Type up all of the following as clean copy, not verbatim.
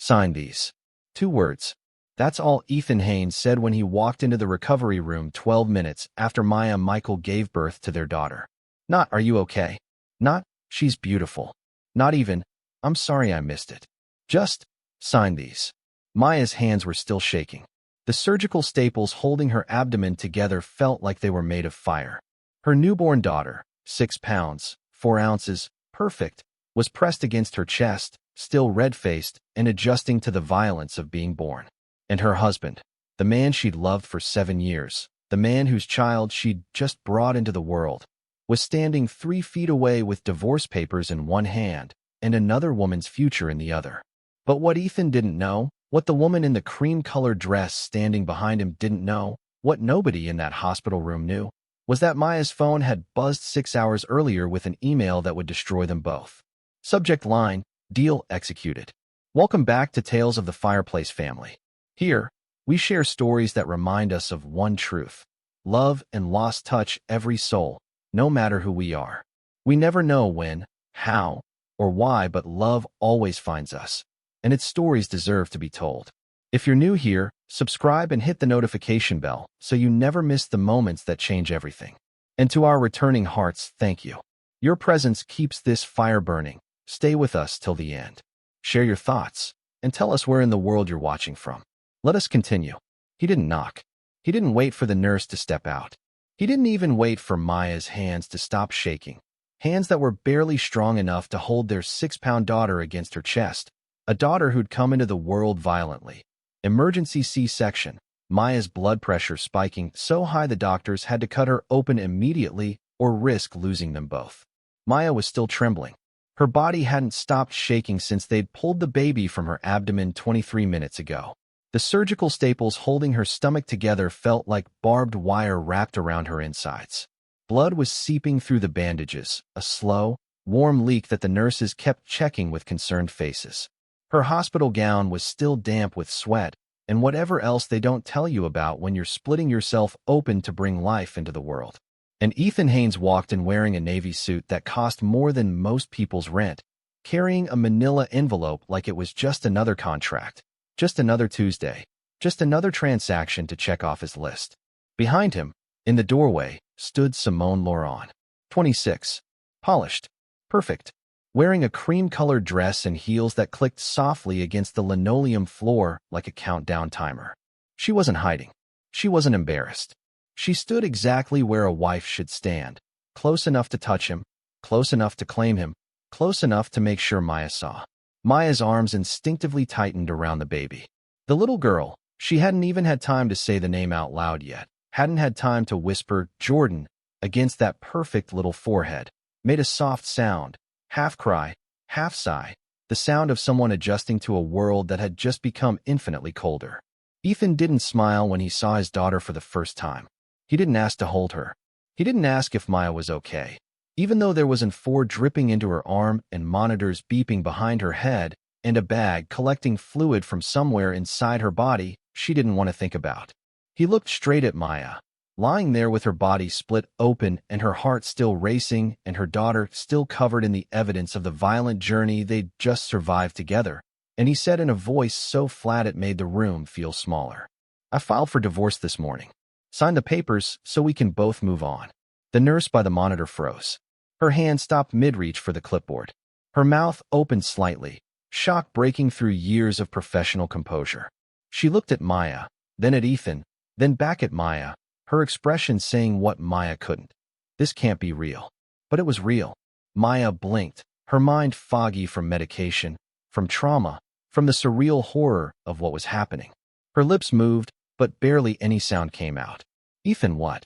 Sign these. 2 words. That's all Ethan Haynes said when he walked into the recovery room 12 minutes after Maya Michael gave birth to their daughter. Not, "Are you okay?" Not, "She's beautiful." Not even, "I'm sorry I missed it." Just, "Sign these." Maya's hands were still shaking. The surgical staples holding her abdomen together felt like they were made of fire. Her newborn daughter, 6 pounds, 4 ounces, perfect, was pressed against her chest, still red-faced and adjusting to the violence of being born. And her husband, the man she'd loved for 7 years, the man whose child she'd just brought into the world, was standing 3 feet away with divorce papers in one hand and another woman's future in the other. But what Ethan didn't know, what the woman in the cream-colored dress standing behind him didn't know, what nobody in that hospital room knew, was that Maya's phone had buzzed 6 hours earlier with an email that would destroy them both. Subject line, "Deal executed." Welcome back to Tales of the Fireplace family. Here, we share stories that remind us of one truth. Love and loss touch every soul, no matter who we are. We never know when, how, or why, but love always finds us, and its stories deserve to be told. If you're new here, subscribe and hit the notification bell so you never miss the moments that change everything. And to our returning hearts, thank you. Your presence keeps this fire burning. Stay with us till the end. Share your thoughts, and tell us where in the world you're watching from. Let us continue. He didn't knock. He didn't wait for the nurse to step out. He didn't even wait for Maya's hands to stop shaking, hands that were barely strong enough to hold their 6-pound daughter against her chest, a daughter who'd come into the world violently. Emergency C-section, Maya's blood pressure spiking so high the doctors had to cut her open immediately or risk losing them both. Maya was still trembling. Her body hadn't stopped shaking since they'd pulled the baby from her abdomen 23 minutes ago. The surgical staples holding her stomach together felt like barbed wire wrapped around her insides. Blood was seeping through the bandages, a slow, warm leak that the nurses kept checking with concerned faces. Her hospital gown was still damp with sweat and whatever else they don't tell you about when you're splitting yourself open to bring life into the world. And Ethan Haynes walked in wearing a navy suit that cost more than most people's rent, carrying a manila envelope like it was just another contract, just another Tuesday, just another transaction to check off his list. Behind him, in the doorway, stood Simone Laurent, 26, polished, perfect, wearing a cream-colored dress and heels that clicked softly against the linoleum floor like a countdown timer. She wasn't hiding. She wasn't embarrassed. She stood exactly where a wife should stand, close enough to touch him, close enough to claim him, close enough to make sure Maya saw. Maya's arms instinctively tightened around the baby. The little girl, she hadn't even had time to say the name out loud yet, hadn't had time to whisper, "Jordan," against that perfect little forehead, made a soft sound, half cry, half sigh, the sound of someone adjusting to a world that had just become infinitely colder. Ethan didn't smile when he saw his daughter for the first time. He didn't ask to hold her. He didn't ask if Maya was okay. Even though there was an IV dripping into her arm and monitors beeping behind her head and a bag collecting fluid from somewhere inside her body she didn't want to think about. He looked straight at Maya, lying there with her body split open and her heart still racing and her daughter still covered in the evidence of the violent journey they'd just survived together, and he said in a voice so flat it made the room feel smaller, "I filed for divorce this morning. Sign the papers so we can both move on." The nurse by the monitor froze. Her hand stopped mid-reach for the clipboard. Her mouth opened slightly, shock breaking through years of professional composure. She looked at Maya, then at Ethan, then back at Maya, her expression saying what Maya couldn't. This can't be real. But it was real. Maya blinked, her mind foggy from medication, from trauma, from the surreal horror of what was happening. Her lips moved, but barely any sound came out. "Ethan, what?"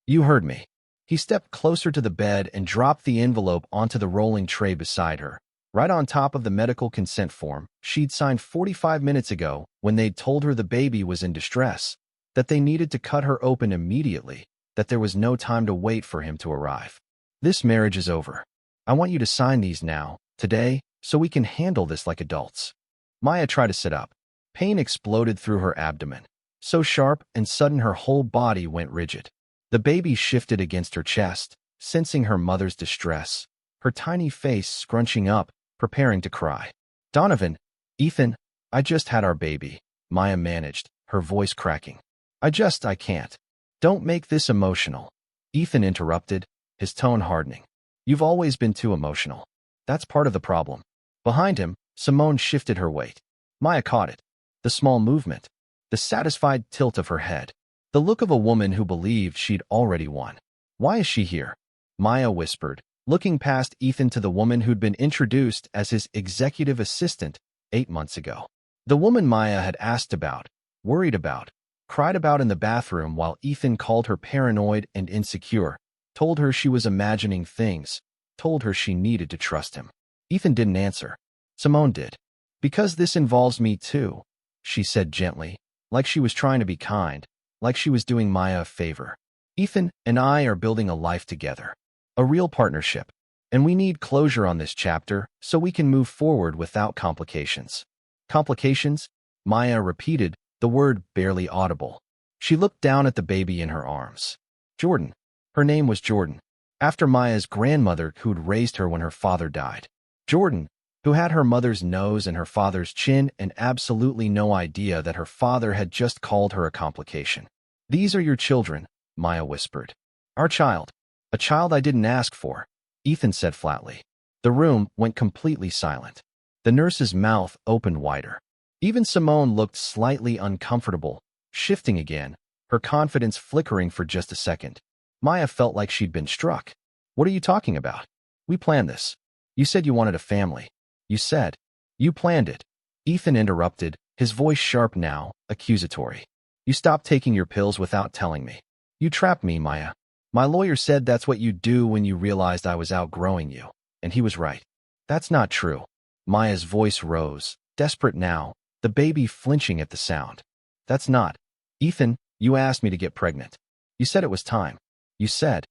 "You heard me." He stepped closer to the bed and dropped the envelope onto the rolling tray beside her, right on top of the medical consent form she'd signed 45 minutes ago when they'd told her the baby was in distress, that they needed to cut her open immediately, that there was no time to wait for him to arrive. "This marriage is over. I want you to sign these now, today, so we can handle this like adults." Maya tried to sit up. Pain exploded through her abdomen, so sharp and sudden her whole body went rigid. The baby shifted against her chest, sensing her mother's distress, her tiny face scrunching up, preparing to cry. "Donovan, Ethan, I just had our baby, Maya managed, her voice cracking. I can't. Don't make this emotional. Ethan interrupted, his tone hardening. You've always been too emotional. That's part of the problem. Behind him, Simone shifted her weight. Maya caught it. The small movement. The satisfied tilt of her head. The look of a woman who believed she'd already won. Why is she here? Maya whispered, looking past Ethan to the woman who'd been introduced as his executive assistant 8 months ago. The woman Maya had asked about, worried about, cried about in the bathroom while Ethan called her paranoid and insecure, told her she was imagining things, told her she needed to trust him. Ethan didn't answer. Simone did. Because this involves me too, she said gently, like she was trying to be kind, like she was doing Maya a favor. Ethan and I are building a life together. A real partnership. And we need closure on this chapter so we can move forward without complications. Complications? Maya repeated, the word barely audible. She looked down at the baby in her arms. Jordan. Her name was Jordan, after Maya's grandmother who'd raised her when her father died. Jordan, who had her mother's nose and her father's chin and absolutely no idea that her father had just called her a complication. These are your children, Maya whispered. Our child. A child I didn't ask for, Ethan said flatly. The room went completely silent. The nurse's mouth opened wider. Even Simone looked slightly uncomfortable, shifting again, her confidence flickering for just a second. Maya felt like she'd been struck. What are you talking about? We planned this. You said you wanted a family. You said. You planned it. Ethan interrupted, his voice sharp now, accusatory. You stopped taking your pills without telling me. You trapped me, Maya. My lawyer said that's what you do when you realized I was outgrowing you. And he was right. That's not true. Maya's voice rose, desperate now, the baby flinching at the sound. That's not. Ethan, you asked me to get pregnant. You said it was time. You said.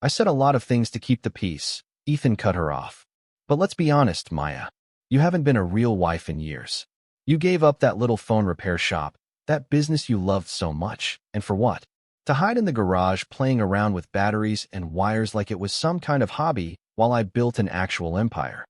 I said a lot of things to keep the peace. Ethan cut her off. But let's be honest, Maya. You haven't been a real wife in years. You gave up that little phone repair shop, that business you loved so much. And for what? To hide in the garage playing around with batteries and wires like it was some kind of hobby while I built an actual empire.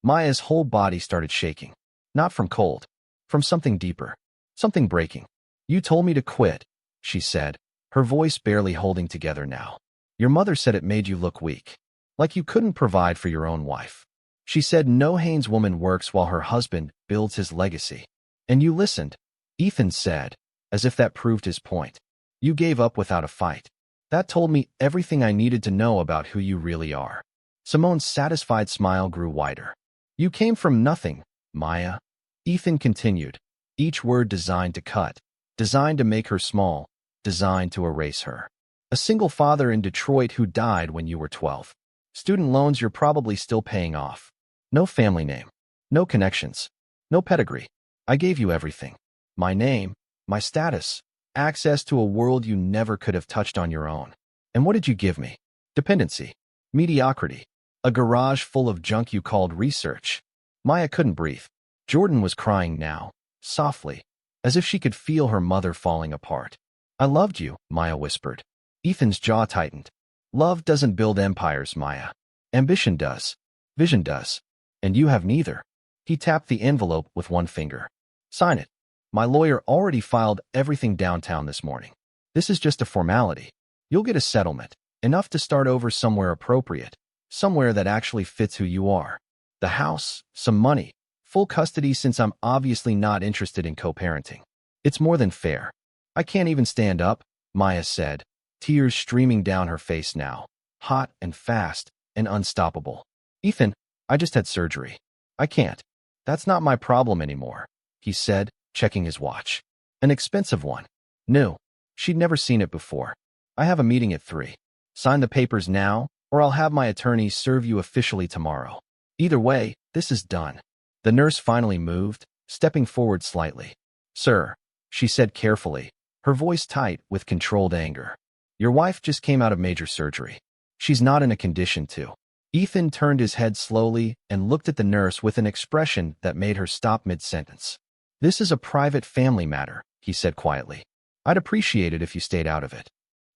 Maya's whole body started shaking. Not from cold. From something deeper. Something breaking. You told me to quit, she said, her voice barely holding together now. Your mother said it made you look weak. Like you couldn't provide for your own wife. She said no Haynes woman works while her husband builds his legacy. And you listened, Ethan said, as if that proved his point. You gave up without a fight. That told me everything I needed to know about who you really are. Simone's satisfied smile grew wider. You came from nothing, Maya. Ethan continued, each word designed to cut, designed to make her small, designed to erase her. A single father in Detroit who died when you were 12. Student loans you're probably still paying off. No family name. No connections. No pedigree. I gave you everything. My name, my status, access to a world you never could have touched on your own. And what did you give me? Dependency. Mediocrity. A garage full of junk you called research. Maya couldn't breathe. Jordan was crying now, softly, as if she could feel her mother falling apart. I loved you, Maya whispered. Ethan's jaw tightened. Love doesn't build empires, Maya. Ambition does. Vision does. And you have neither. He tapped the envelope with one finger. Sign it. My lawyer already filed everything downtown this morning. This is just a formality. You'll get a settlement, enough to start over somewhere appropriate, somewhere that actually fits who you are. The house, some money, full custody since I'm obviously not interested in co-parenting. It's more than fair. I can't even stand up, Maya said, tears streaming down her face now, hot and fast and unstoppable. Ethan, I just had surgery. I can't. That's not my problem anymore, he said, checking his watch. An expensive one. New. She'd never seen it before. I have a meeting at 3. Sign the papers now, or I'll have my attorney serve you officially tomorrow. Either way, this is done. The nurse finally moved, stepping forward slightly. Sir, she said carefully, her voice tight with controlled anger. Your wife just came out of major surgery. She's not in a condition to. Ethan turned his head slowly and looked at the nurse with an expression that made her stop mid-sentence. This is a private family matter, he said quietly. I'd appreciate it if you stayed out of it.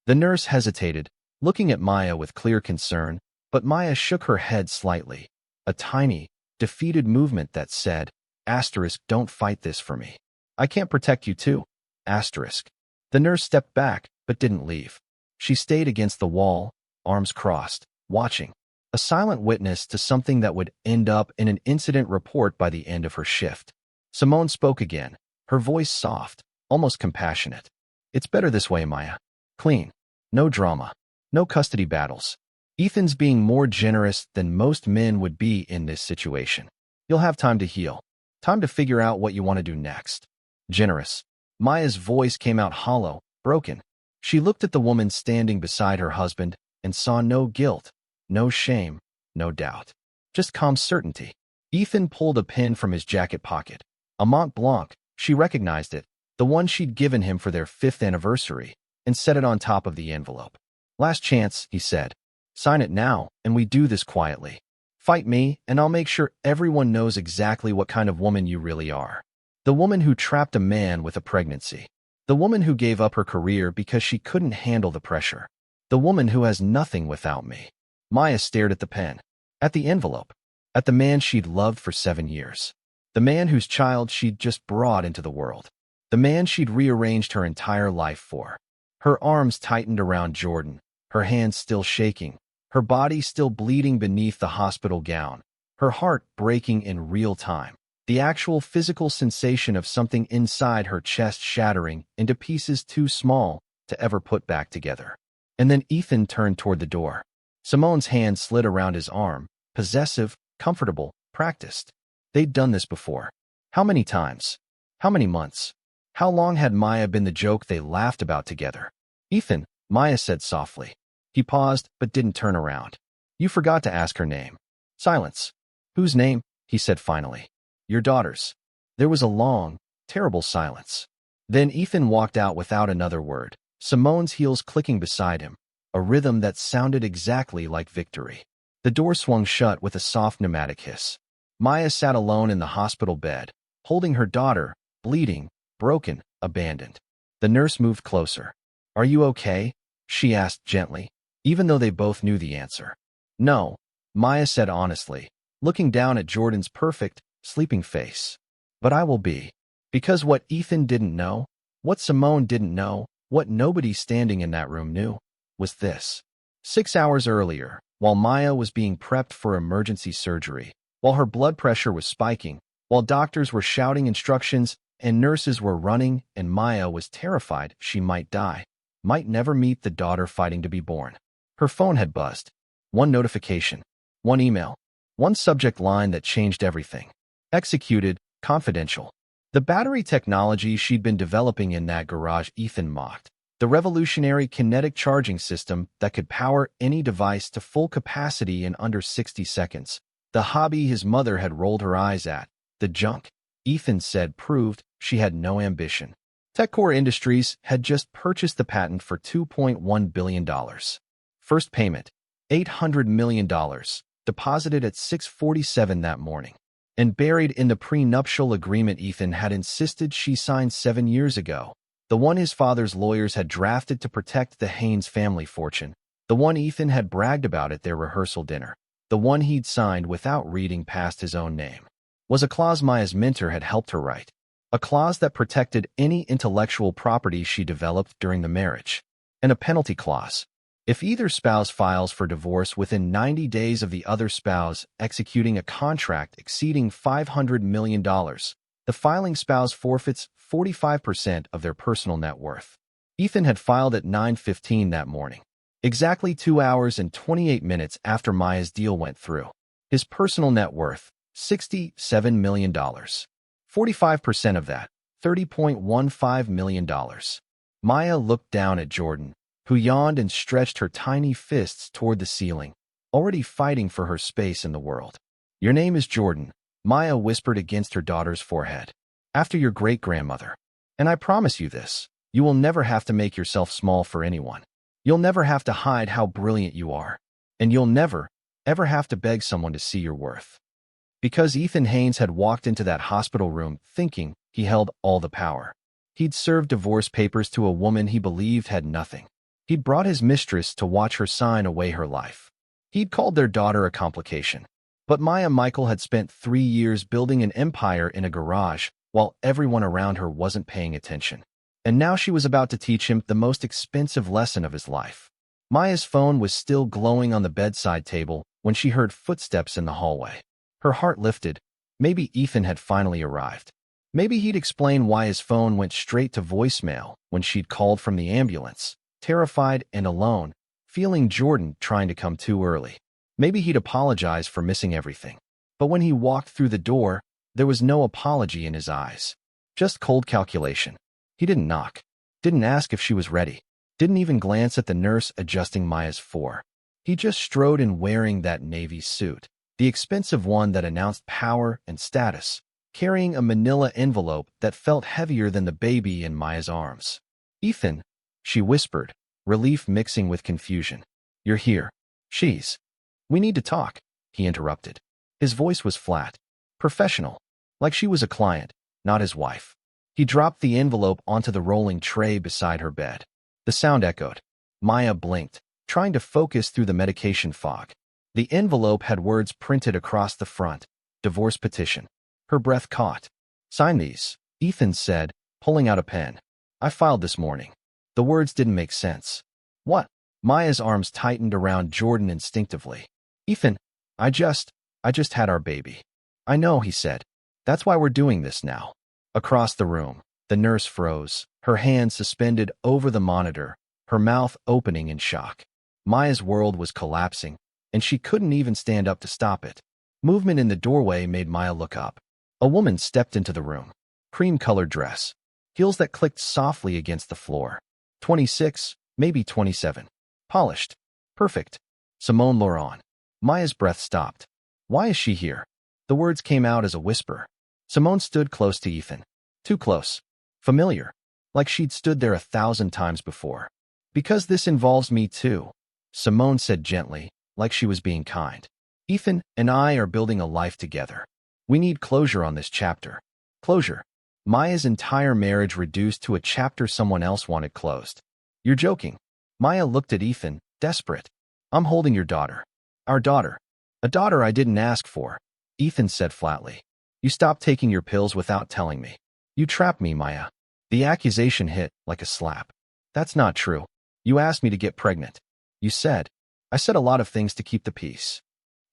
The nurse hesitated, looking at Maya with clear concern, but Maya shook her head slightly, a tiny, defeated movement that said, Asterisk, don't fight this for me. I can't protect you too. Asterisk. The nurse stepped back, but didn't leave. She stayed against the wall, arms crossed, watching. A silent witness to something that would end up in an incident report by the end of her shift. Simone spoke again, her voice soft, almost compassionate. It's better this way, Maya. Clean. No drama. No custody battles. Ethan's being more generous than most men would be in this situation. You'll have time to heal. Time to figure out what you want to do next. Generous. Maya's voice came out hollow, broken. She looked at the woman standing beside her husband and saw no guilt, no shame, no doubt. Just calm certainty. Ethan pulled a pen from his jacket pocket. A Mont Blanc, she recognized it, the one she'd given him for their 5th anniversary, and set it on top of the envelope. Last chance, he said. Sign it now, and we do this quietly. Fight me, and I'll make sure everyone knows exactly what kind of woman you really are. The woman who trapped a man with a pregnancy. The woman who gave up her career because she couldn't handle the pressure. The woman who has nothing without me. Maya stared at the pen, at the envelope, at the man she'd loved for 7 years. The man whose child she'd just brought into the world. The man she'd rearranged her entire life for. Her arms tightened around Jordan, her hands still shaking, her body still bleeding beneath the hospital gown, her heart breaking in real time, the actual physical sensation of something inside her chest shattering into pieces too small to ever put back together. And then Ethan turned toward the door. Simone's hand slid around his arm, possessive, comfortable, practiced. They'd done this before. How many times? How many months? How long had Maya been the joke they laughed about together? Ethan, Maya said softly. He paused, but didn't turn around. You forgot to ask her name. Silence. Whose name? He said finally. Your daughter's. There was a long, terrible silence. Then Ethan walked out without another word, Simone's heels clicking beside him, a rhythm that sounded exactly like victory. The door swung shut with a soft pneumatic hiss. Maya sat alone in the hospital bed, holding her daughter, bleeding, broken, abandoned. The nurse moved closer. Are you okay? She asked gently, even though they both knew the answer. No, Maya said honestly, looking down at Jordan's perfect, sleeping face. But I will be. Because what Ethan didn't know, what Simone didn't know, what nobody standing in that room knew, was this. 6 hours earlier, while Maya was being prepped for emergency surgery, while her blood pressure was spiking, while doctors were shouting instructions and nurses were running and Maya was terrified she might die, might never meet the daughter fighting to be born. Her phone had buzzed. One notification, one email, one subject line that changed everything. Executed, confidential. The battery technology she'd been developing in that garage Ethan mocked. The revolutionary kinetic charging system that could power any device to full capacity in under 60 seconds. The hobby his mother had rolled her eyes at. The junk, Ethan said, proved she had no ambition. TechCore Industries had just purchased the patent for $2.1 billion. First payment, $800 million, deposited at 6:47 that morning. And buried in the prenuptial agreement Ethan had insisted she signed 7 years ago. The one his father's lawyers had drafted to protect the Haynes family fortune. The one Ethan had bragged about at their rehearsal dinner. The one he'd signed without reading past his own name. Was a clause Maya's mentor had helped her write. A clause that protected any intellectual property she developed during the marriage. And a penalty clause. If either spouse files for divorce within 90 days of the other spouse executing a contract exceeding $500 million, the filing spouse forfeits 45% of their personal net worth. Ethan had filed at 9:15 that morning, exactly 2 hours and 28 minutes after Maya's deal went through. His personal net worth, $67 million. 45% of that, $30.15 million. Maya looked down at Jordan, who yawned and stretched her tiny fists toward the ceiling, already fighting for her space in the world. Your name is Jordan, Maya whispered against her daughter's forehead. After your great-grandmother. And I promise you this, you will never have to make yourself small for anyone. You'll never have to hide how brilliant you are. And you'll never, ever have to beg someone to see your worth. Because Ethan Haynes had walked into that hospital room thinking he held all the power. He'd served divorce papers to a woman he believed had nothing. He'd brought his mistress to watch her sign away her life. He'd called their daughter a complication. But Maya Michael had spent 3 years building an empire in a garage while everyone around her wasn't paying attention. And now she was about to teach him the most expensive lesson of his life. Maya's phone was still glowing on the bedside table when she heard footsteps in the hallway. Her heart lifted. Maybe Ethan had finally arrived. Maybe he'd explain why his phone went straight to voicemail when she'd called from the ambulance, terrified and alone, feeling Jordan trying to come too early. Maybe he'd apologize for missing everything. But when he walked through the door, there was no apology in his eyes. Just cold calculation. He didn't knock. Didn't ask if she was ready. Didn't even glance at the nurse adjusting Maya's four. He just strode in wearing that navy suit, the expensive one that announced power and status, carrying a manila envelope that felt heavier than the baby in Maya's arms. "Ethan," she whispered, relief mixing with confusion. "You're here." "We need to talk," he interrupted. His voice was flat, professional, like she was a client, not his wife. He dropped the envelope onto the rolling tray beside her bed. The sound echoed. Maya blinked, trying to focus through the medication fog. The envelope had words printed across the front. Divorce petition. Her breath caught. "Sign these," Ethan said, pulling out a pen. "I filed this morning." The words didn't make sense. "What?" Maya's arms tightened around Jordan instinctively. "Ethan, I just had our baby." "I know," he said. "That's why we're doing this now." Across the room, the nurse froze, her hands suspended over the monitor, her mouth opening in shock. Maya's world was collapsing, and she couldn't even stand up to stop it. Movement in the doorway made Maya look up. A woman stepped into the room. Cream-colored dress. Heels that clicked softly against the floor. 26, maybe 27. Polished. Perfect. Simone Laurent. Maya's breath stopped. "Why is she here?" The words came out as a whisper. Simone stood close to Ethan. Too close. Familiar. Like she'd stood there 1,000 times before. "Because this involves me too," Simone said gently, like she was being kind. "Ethan and I are building a life together. We need closure on this chapter." Closure. Maya's entire marriage reduced to a chapter someone else wanted closed. "You're joking." Maya looked at Ethan, desperate. "I'm holding your daughter." "Our daughter." "A daughter I didn't ask for," Ethan said flatly. "You stopped taking your pills without telling me. You trapped me, Maya." The accusation hit like a slap. "That's not true. You asked me to get pregnant." "You said." "I said a lot of things to keep the peace."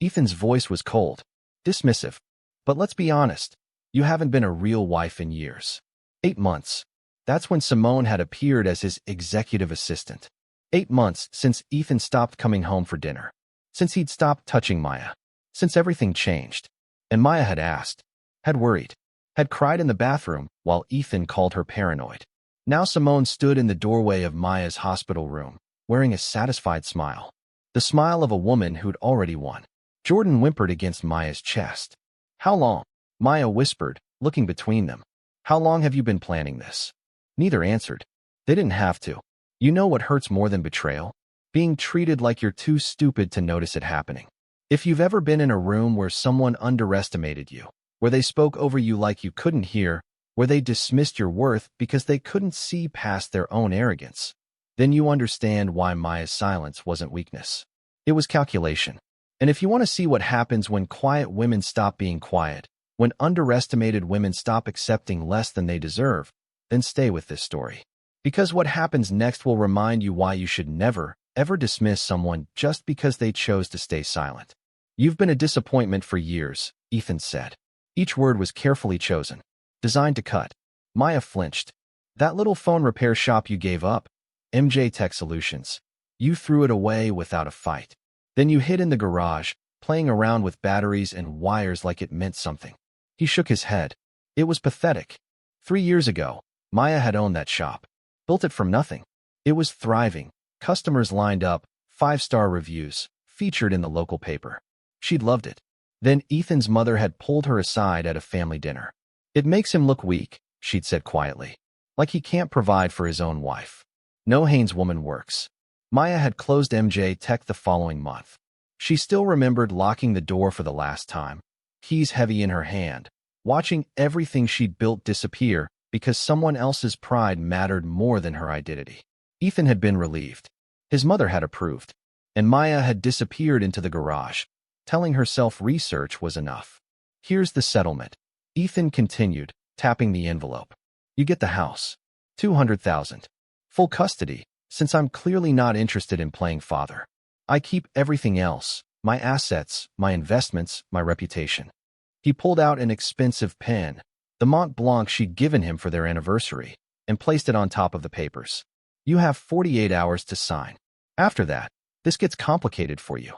Ethan's voice was cold, dismissive. "But let's be honest. You haven't been a real wife in years." 8 months. That's when Simone had appeared as his executive assistant. 8 months since Ethan stopped coming home for dinner. Since he'd stopped touching Maya. Since everything changed. And Maya had asked. Had worried. Had cried in the bathroom while Ethan called her paranoid. Now Simone stood in the doorway of Maya's hospital room, wearing a satisfied smile. The smile of a woman who'd already won. Jordan whimpered against Maya's chest. "How long?" Maya whispered, looking between them. "How long have you been planning this?" Neither answered. They didn't have to. You know what hurts more than betrayal? Being treated like you're too stupid to notice it happening. If you've ever been in a room where someone underestimated you, where they spoke over you like you couldn't hear, where they dismissed your worth because they couldn't see past their own arrogance, then you understand why Maya's silence wasn't weakness. It was calculation. And if you want to see what happens when quiet women stop being quiet, when underestimated women stop accepting less than they deserve, then stay with this story. Because what happens next will remind you why you should never, ever dismiss someone just because they chose to stay silent. "You've been a disappointment for years," Ethan said. Each word was carefully chosen, designed to cut. Maya flinched. "That little phone repair shop you gave up, MJ Tech Solutions. You threw it away without a fight. Then you hid in the garage, playing around with batteries and wires like it meant something." He shook his head. It was pathetic. 3 years ago, Maya had owned that shop. Built it from nothing. It was thriving. Customers lined up, 5-star reviews, featured in the local paper. She'd loved it. Then Ethan's mother had pulled her aside at a family dinner. "It makes him look weak," she'd said quietly. "Like he can't provide for his own wife. No Haynes woman works." Maya had closed MJ Tech the following month. She still remembered locking the door for the last time, keys heavy in her hand, watching everything she'd built disappear because someone else's pride mattered more than her identity. Ethan had been relieved. His mother had approved. And Maya had disappeared into the garage, telling herself research was enough. Here's the settlement. Ethan continued, tapping the envelope. You get the house. 200,000. Full custody, since I'm clearly not interested in playing father. I keep everything else, my assets, my investments, my reputation. He pulled out an expensive pen, the Mont Blanc she'd given him for their anniversary, and placed it on top of the papers. You have 48 hours to sign. After that, this gets complicated for you.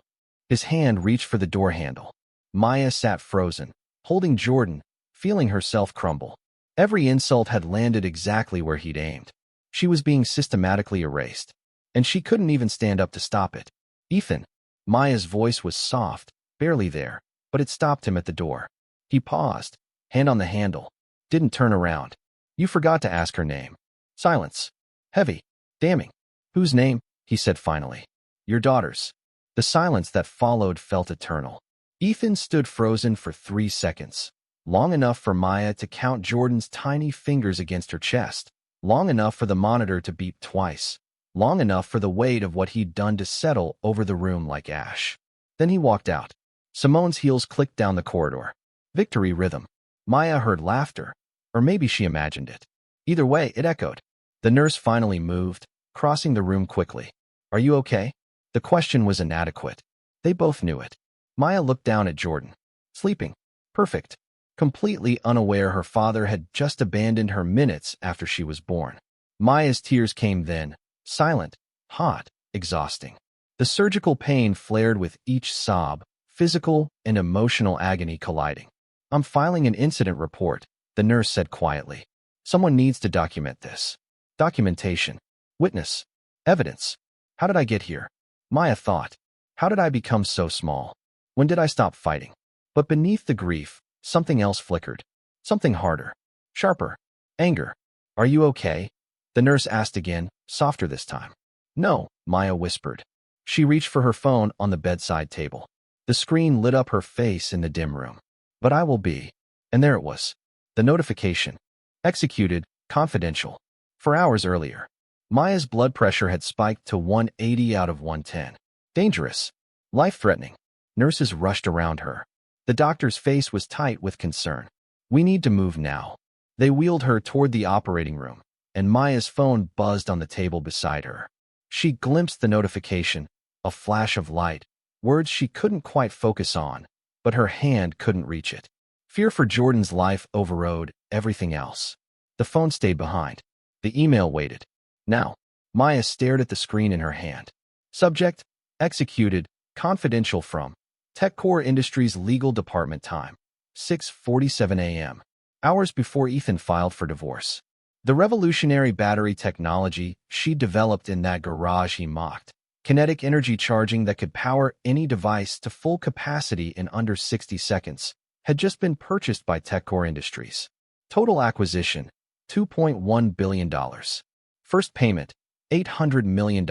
His hand reached for the door handle. Maya sat frozen, holding Jordan, feeling herself crumble. Every insult had landed exactly where he'd aimed. She was being systematically erased, and she couldn't even stand up to stop it. Ethan. Maya's voice was soft, barely there, but it stopped him at the door. He paused, hand on the handle, didn't turn around. You forgot to ask her name. Silence. Heavy. Damning. Whose name? He said finally. Your daughter's. The silence that followed felt eternal. Ethan stood frozen for 3 seconds, long enough for Maya to count Jordan's tiny fingers against her chest, long enough for the monitor to beep twice, long enough for the weight of what he'd done to settle over the room like ash. Then he walked out. Simone's heels clicked down the corridor. Victory rhythm. Maya heard laughter, or maybe she imagined it. Either way, it echoed. The nurse finally moved, crossing the room quickly. Are you okay? The question was inadequate. They both knew it. Maya looked down at Jordan. Sleeping. Perfect. Completely unaware her father had just abandoned her minutes after she was born. Maya's tears came then, silent, hot, exhausting. The surgical pain flared with each sob, physical and emotional agony colliding. I'm filing an incident report, the nurse said quietly. Someone needs to document this. Documentation. Witness. Evidence. How did I get here? Maya thought. How did I become so small? When did I stop fighting? But beneath the grief, something else flickered. Something harder. Sharper. Anger. Are you okay? The nurse asked again, softer this time. No, Maya whispered. She reached for her phone on the bedside table. The screen lit up her face in the dim room. But I will be. And there it was. The notification. Executed, confidential. 4 hours earlier. Maya's blood pressure had spiked to 180 out of 110. Dangerous. Life-threatening. Nurses rushed around her. The doctor's face was tight with concern. We need to move now. They wheeled her toward the operating room, and Maya's phone buzzed on the table beside her. She glimpsed the notification, a flash of light, words she couldn't quite focus on, but her hand couldn't reach it. Fear for Jordan's life overrode everything else. The phone stayed behind. The email waited. Now, Maya stared at the screen in her hand. Subject, executed, confidential from TechCore Industries Legal Department time, 6:47 a.m., hours before Ethan filed for divorce. The revolutionary battery technology she developed in that garage he mocked, kinetic energy charging that could power any device to full capacity in under 60 seconds, had just been purchased by TechCore Industries. Total acquisition, $2.1 billion. First payment, $800 million.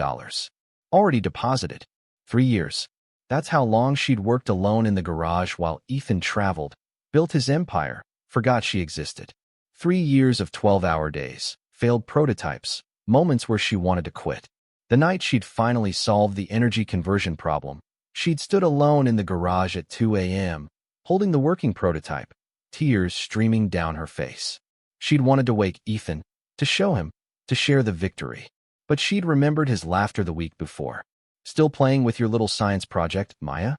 Already deposited. 3 years. That's how long she'd worked alone in the garage while Ethan traveled, built his empire, forgot she existed. 3 years of 12-hour days, failed prototypes, moments where she wanted to quit. The night she'd finally solved the energy conversion problem, she'd stood alone in the garage at 2 a.m., holding the working prototype, tears streaming down her face. She'd wanted to wake Ethan, to show him, to share the victory. But she'd remembered his laughter the week before. Still playing with your little science project, Maya?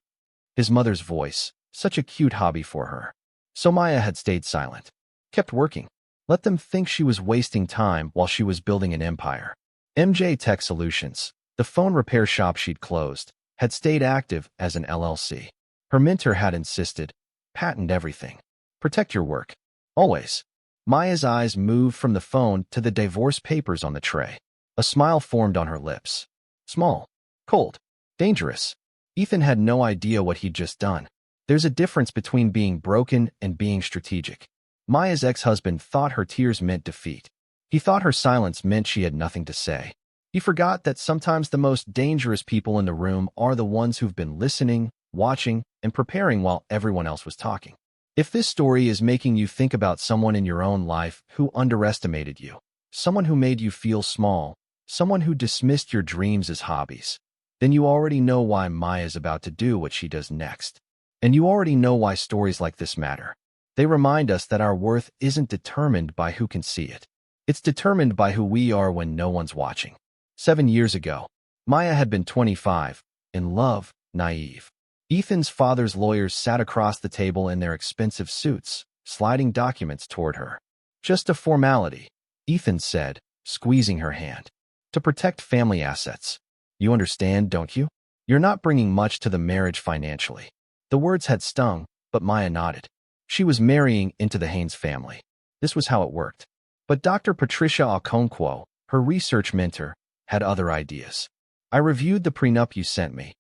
His mother's voice, such a cute hobby for her. So Maya had stayed silent. Kept working. Let them think she was wasting time while she was building an empire. MJ Tech Solutions, the phone repair shop she'd closed, had stayed active as an LLC. Her mentor had insisted, patent everything. Protect your work. Always. Maya's eyes moved from the phone to the divorce papers on the tray. A smile formed on her lips. Small. Cold. Dangerous. Ethan had no idea what he'd just done. There's a difference between being broken and being strategic. Maya's ex-husband thought her tears meant defeat. He thought her silence meant she had nothing to say. He forgot that sometimes the most dangerous people in the room are the ones who've been listening, watching, and preparing while everyone else was talking. If this story is making you think about someone in your own life who underestimated you, someone who made you feel small, someone who dismissed your dreams as hobbies, then you already know why Maya's about to do what she does next. And you already know why stories like this matter. They remind us that our worth isn't determined by who can see it. It's determined by who we are when no one's watching. 7 years ago, Maya had been 25, in love, naive. Ethan's father's lawyers sat across the table in their expensive suits, sliding documents toward her. Just a formality, Ethan said, squeezing her hand. To protect family assets. You understand, don't you? You're not bringing much to the marriage financially. The words had stung, but Maya nodded. She was marrying into the Haynes family. This was how it worked. But Dr. Patricia Okonkwo, her research mentor, had other ideas. I reviewed the prenup you sent me,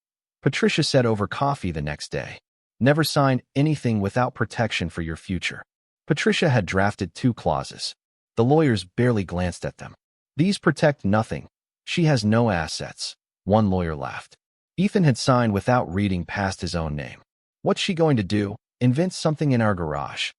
Patricia said over coffee the next day. Never sign anything without protection for your future. Patricia had drafted 2 clauses. The lawyers barely glanced at them. These protect nothing. She has no assets. One lawyer laughed. Ethan had signed without reading past his own name. What's she going to do? Invent something in our garage.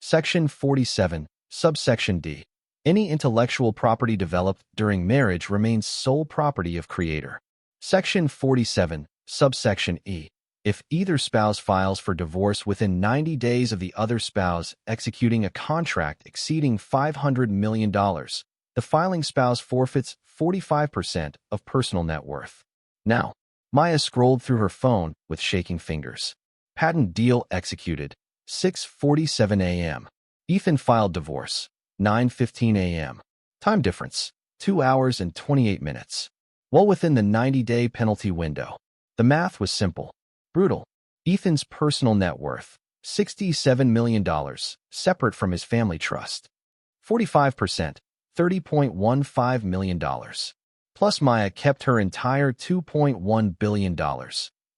Section 47, subsection D. Any intellectual property developed during marriage remains sole property of creator. Section 47, subsection E. If either spouse files for divorce within 90 days of the other spouse executing a contract exceeding $500 million, the filing spouse forfeits 45% of personal net worth. Now, Maya scrolled through her phone with shaking fingers. Patent deal executed, 6:47 a.m. Ethan filed divorce, 9:15 a.m. Time difference, 2 hours and 28 minutes. Well within the 90-day penalty window. The math was simple. Brutal. Ethan's personal net worth, $67 million, separate from his family trust. 45%, $30.15 million. Plus Maya kept her entire $2.1 billion.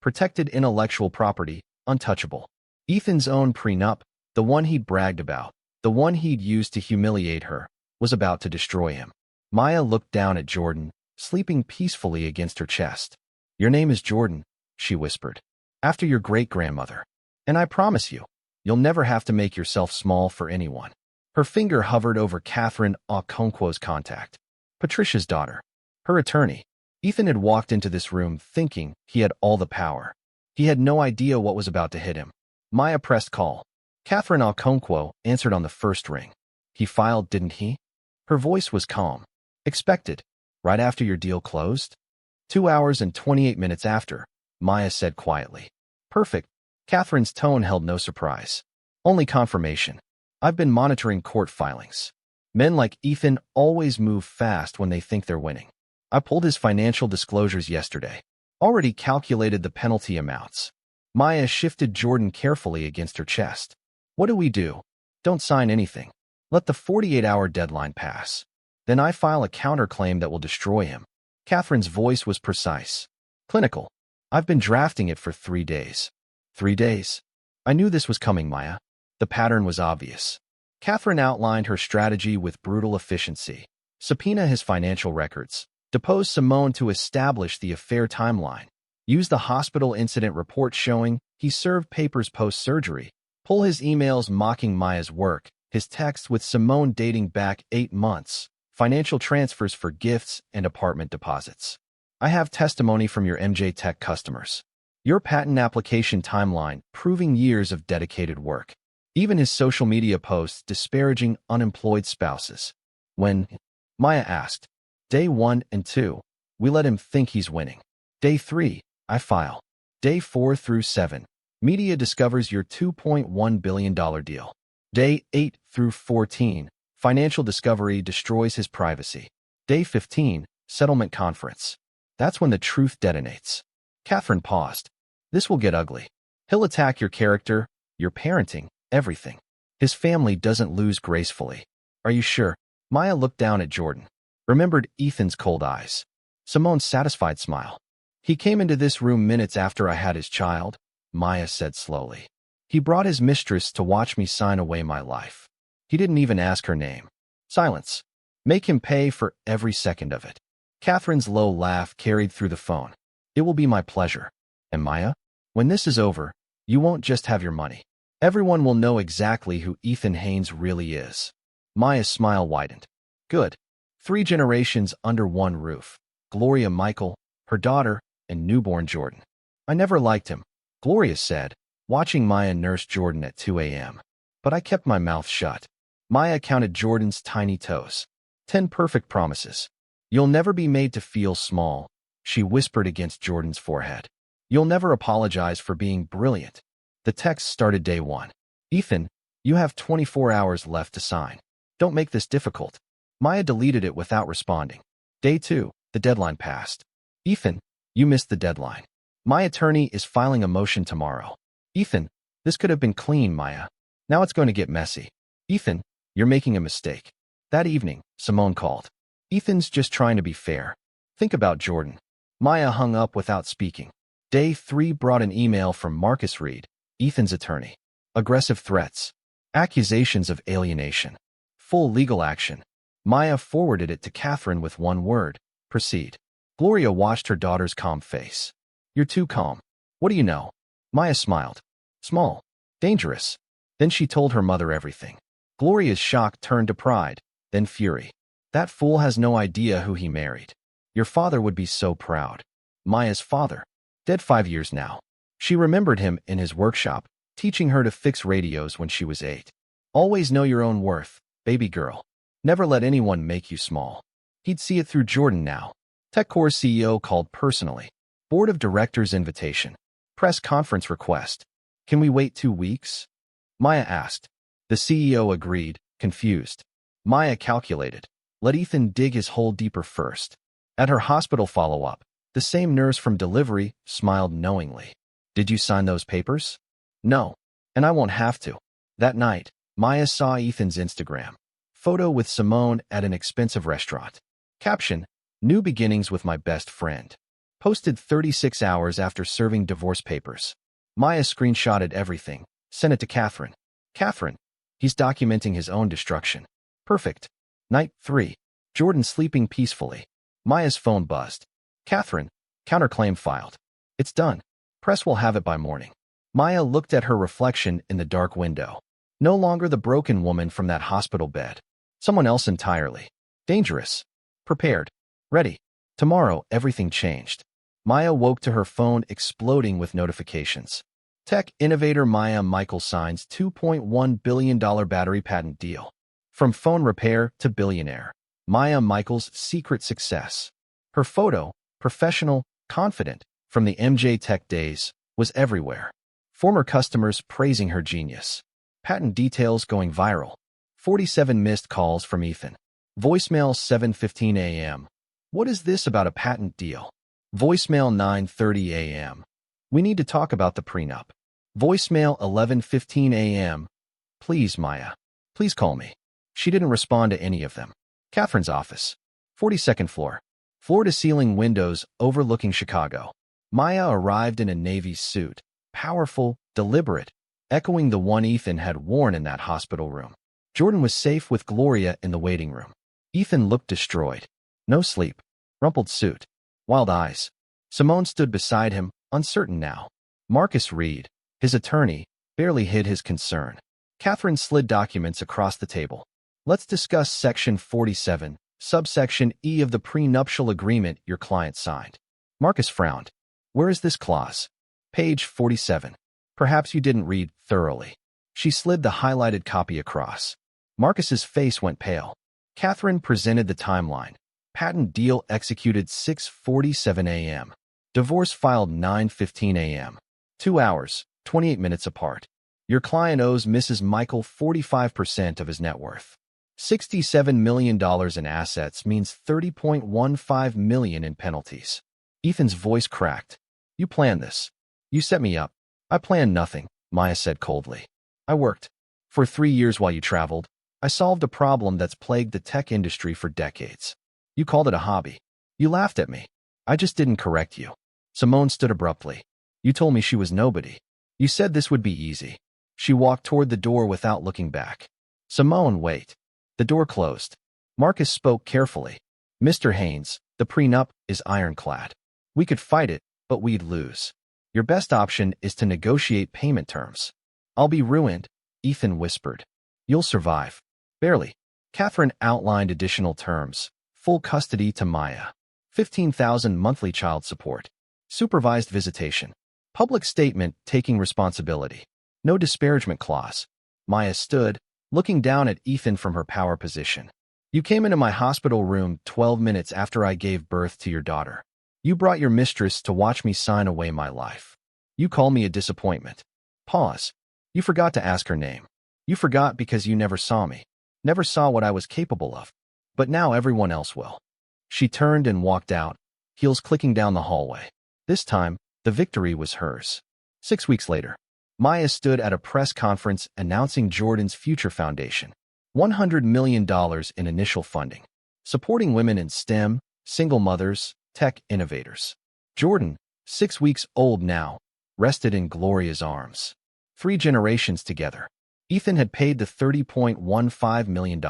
Protected intellectual property, untouchable. Ethan's own prenup, the one he'd bragged about, the one he'd used to humiliate her, was about to destroy him. Maya looked down at Jordan, sleeping peacefully against her chest. Your name is Jordan, she whispered. After your great-grandmother. And I promise you, you'll never have to make yourself small for anyone. Her finger hovered over Catherine Okonkwo's contact. Patricia's daughter. Her attorney. Ethan had walked into this room thinking he had all the power. He had no idea what was about to hit him. Maya pressed call. Catherine Okonkwo answered on the first ring. He filed, didn't he? Her voice was calm. Expected. Right after your deal closed? 2 hours and 28 minutes after, Maya said quietly. Perfect. Catherine's tone held no surprise. Only confirmation. I've been monitoring court filings. Men like Ethan always move fast when they think they're winning. I pulled his financial disclosures yesterday. Already calculated the penalty amounts. Maya shifted Jordan carefully against her chest. What do we do? Don't sign anything. Let the 48-hour deadline pass. Then I file a counterclaim that will destroy him. Catherine's voice was precise. Clinical. I've been drafting it for 3 days. 3 days? I knew this was coming, Maya. The pattern was obvious. Catherine outlined her strategy with brutal efficiency. Subpoena his financial records. Depose Simone to establish the affair timeline. Use the hospital incident report showing he served papers post-surgery. Pull his emails mocking Maya's work, his texts with Simone dating back 8 months, financial transfers for gifts and apartment deposits. I have testimony from your MJ Tech customers. Your patent application timeline proving years of dedicated work. Even his social media posts disparaging unemployed spouses. When Maya asked, Day 1 and 2, we let him think he's winning. Day 3, I file. Day 4 through 7, media discovers your $2.1 billion deal. Day 8 through 14, financial discovery destroys his privacy. Day 15, settlement conference. That's when the truth detonates. Catherine paused. This will get ugly. He'll attack your character, your parenting, everything. His family doesn't lose gracefully. Are you sure? Maya looked down at Jordan. Remembered Ethan's cold eyes. Simone's satisfied smile. He came into this room minutes after I had his child, Maya said slowly. He brought his mistress to watch me sign away my life. He didn't even ask her name. Silence. Make him pay for every second of it. Catherine's low laugh carried through the phone. It will be my pleasure. And Maya, when this is over, you won't just have your money. Everyone will know exactly who Ethan Haynes really is. Maya's smile widened. Good. 3 generations under one roof. Gloria Michael, her daughter, and newborn Jordan. I never liked him, Gloria said, watching Maya nurse Jordan at 2 a.m. But I kept my mouth shut. Maya counted Jordan's tiny toes. 10 perfect promises. You'll never be made to feel small, she whispered against Jordan's forehead. You'll never apologize for being brilliant. The text started day 1. Ethan, you have 24 hours left to sign. Don't make this difficult. Maya deleted it without responding. Day 2, the deadline passed. Ethan, you missed the deadline. My attorney is filing a motion tomorrow. Ethan, this could have been clean, Maya. Now it's going to get messy. Ethan, you're making a mistake. That evening, Simone called. Ethan's just trying to be fair. Think about Jordan. Maya hung up without speaking. Day 3 brought an email from Marcus Reed, Ethan's attorney. Aggressive threats. Accusations of alienation. Full legal action. Maya forwarded it to Catherine with one word. Proceed. Gloria watched her daughter's calm face. You're too calm. What do you know? Maya smiled. Small. Dangerous. Then she told her mother everything. Gloria's shock turned to pride, then fury. That fool has no idea who he married. Your father would be so proud. Maya's father. Dead 5 years now. She remembered him in his workshop, teaching her to fix radios when she was 8. Always know your own worth, baby girl. Never let anyone make you small. He'd see it through Jordan now. TechCore CEO called personally. Board of Directors invitation. Press conference request. Can we wait 2 weeks? Maya asked. The CEO agreed, confused. Maya calculated. Let Ethan dig his hole deeper first. At her hospital follow-up, the same nurse from delivery smiled knowingly. Did you sign those papers? No. And I won't have to. That night, Maya saw Ethan's Instagram. Photo with Simone at an expensive restaurant. Caption, New beginnings with my best friend. Posted 36 hours after serving divorce papers. Maya screenshotted everything, sent it to Catherine. Catherine, he's documenting his own destruction. Perfect. Night 3. Jordan sleeping peacefully. Maya's phone buzzed. Catherine, counterclaim filed. It's done. Press will have it by morning. Maya looked at her reflection in the dark window. No longer the broken woman from that hospital bed. Someone else entirely. Dangerous. Prepared. Ready. Tomorrow, everything changed. Maya woke to her phone exploding with notifications. Tech innovator Maya Michael signs $2.1 billion battery patent deal. From phone repair to billionaire. Maya Michael's secret success. Her photo, professional, confident, from the MJ Tech days, was everywhere. Former customers praising her genius. Patent details going viral. 47 missed calls from Ethan. Voicemail 7:15 a.m. What is this about a patent deal? Voicemail 9:30 a.m. We need to talk about the prenup. Voicemail 11:15 a.m. Please, Maya. Please call me. She didn't respond to any of them. Catherine's office. 42nd floor. Floor-to-ceiling windows overlooking Chicago. Maya arrived in a Navy suit. Powerful, deliberate, echoing the one Ethan had worn in that hospital room. Jordan was safe with Gloria in the waiting room. Ethan looked destroyed. No sleep. Rumpled suit. Wild eyes. Simone stood beside him, uncertain now. Marcus Reed, his attorney, barely hid his concern. Catherine slid documents across the table. Let's discuss Section 47, subsection E of the prenuptial agreement your client signed. Marcus frowned. Where is this clause? Page 47. Perhaps you didn't read thoroughly. She slid the highlighted copy across. Marcus's face went pale. Catherine presented the timeline. Patent deal executed 6:47 a.m. Divorce filed 9:15 a.m. 2 hours, 28 minutes apart. Your client owes Mrs. Michael 45% of his net worth. $67 million in assets means $30.15 million in penalties. Ethan's voice cracked. You planned this. You set me up. I planned nothing, Maya said coldly. I worked. For 3 years while you traveled, I solved a problem that's plagued the tech industry for decades. You called it a hobby. You laughed at me. I just didn't correct you. Simone stood abruptly. You told me she was nobody. You said this would be easy. She walked toward the door without looking back. Simone, wait. The door closed. Marcus spoke carefully. Mr. Haynes, the prenup is ironclad. We could fight it, but we'd lose. Your best option is to negotiate payment terms. I'll be ruined, Ethan whispered. You'll survive. Barely. Catherine outlined additional terms. Full custody to Maya. $15,000 monthly child support. Supervised visitation. Public statement taking responsibility. No disparagement clause. Maya stood, looking down at Ethan from her power position. You came into my hospital room 12 minutes after I gave birth to your daughter. You brought your mistress to watch me sign away my life. You call me a disappointment. Pause. You forgot to ask her name. You forgot because you never saw me. Never saw what I was capable of. But now everyone else will. She turned and walked out, heels clicking down the hallway. This time, the victory was hers. 6 weeks later, Maya stood at a press conference announcing Jordan's future foundation. $100 million in initial funding. Supporting women in STEM, single mothers, tech innovators. Jordan, 6 weeks old now, rested in Gloria's arms. 3 generations together. Ethan had paid the $30.15 million.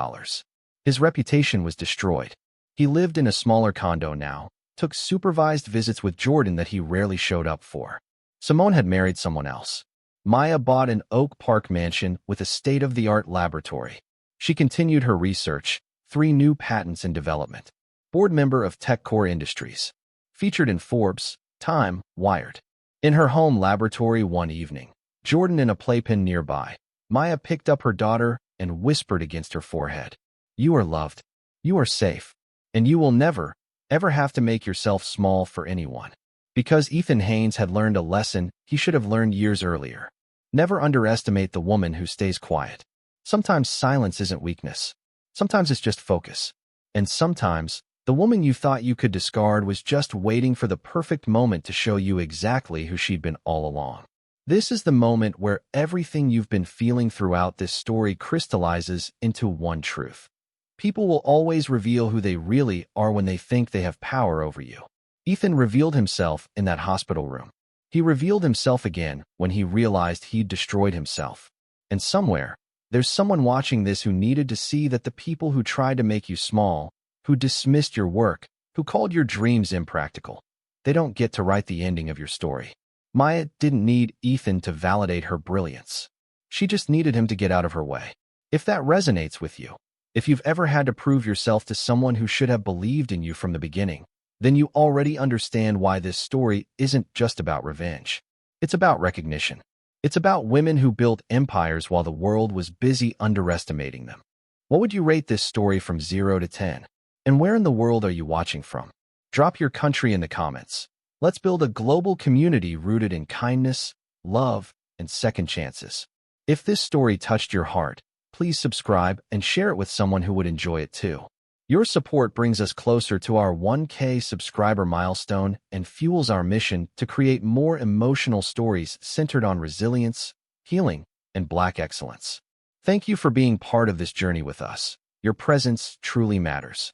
His reputation was destroyed. He lived in a smaller condo now, took supervised visits with Jordan that he rarely showed up for. Simone had married someone else. Maya bought an Oak Park mansion with a state-of-the-art laboratory. She continued her research, 3 new patents in development. Board member of TechCore Industries. Featured in Forbes, Time, Wired. In her home laboratory one evening, Jordan in a playpen nearby, Maya picked up her daughter and whispered against her forehead. You are loved. You are safe. And you will never, ever have to make yourself small for anyone. Because Ethan Haynes had learned a lesson he should have learned years earlier. Never underestimate the woman who stays quiet. Sometimes silence isn't weakness. Sometimes it's just focus. And sometimes, the woman you thought you could discard was just waiting for the perfect moment to show you exactly who she'd been all along. This is the moment where everything you've been feeling throughout this story crystallizes into one truth. People will always reveal who they really are when they think they have power over you. Ethan revealed himself in that hospital room. He revealed himself again when he realized he'd destroyed himself. And somewhere, there's someone watching this who needed to see that the people who tried to make you small, who dismissed your work, who called your dreams impractical, they don't get to write the ending of your story. Maya didn't need Ethan to validate her brilliance. She just needed him to get out of her way. If that resonates with you, if you've ever had to prove yourself to someone who should have believed in you from the beginning, then you already understand why this story isn't just about revenge. It's about recognition. It's about women who built empires while the world was busy underestimating them. What would you rate this story from 0 to 10? And where in the world are you watching from? Drop your country in the comments. Let's build a global community rooted in kindness, love, and second chances. If this story touched your heart, please subscribe and share it with someone who would enjoy it too. Your support brings us closer to our 1K subscriber milestone and fuels our mission to create more emotional stories centered on resilience, healing, and Black excellence. Thank you for being part of this journey with us. Your presence truly matters.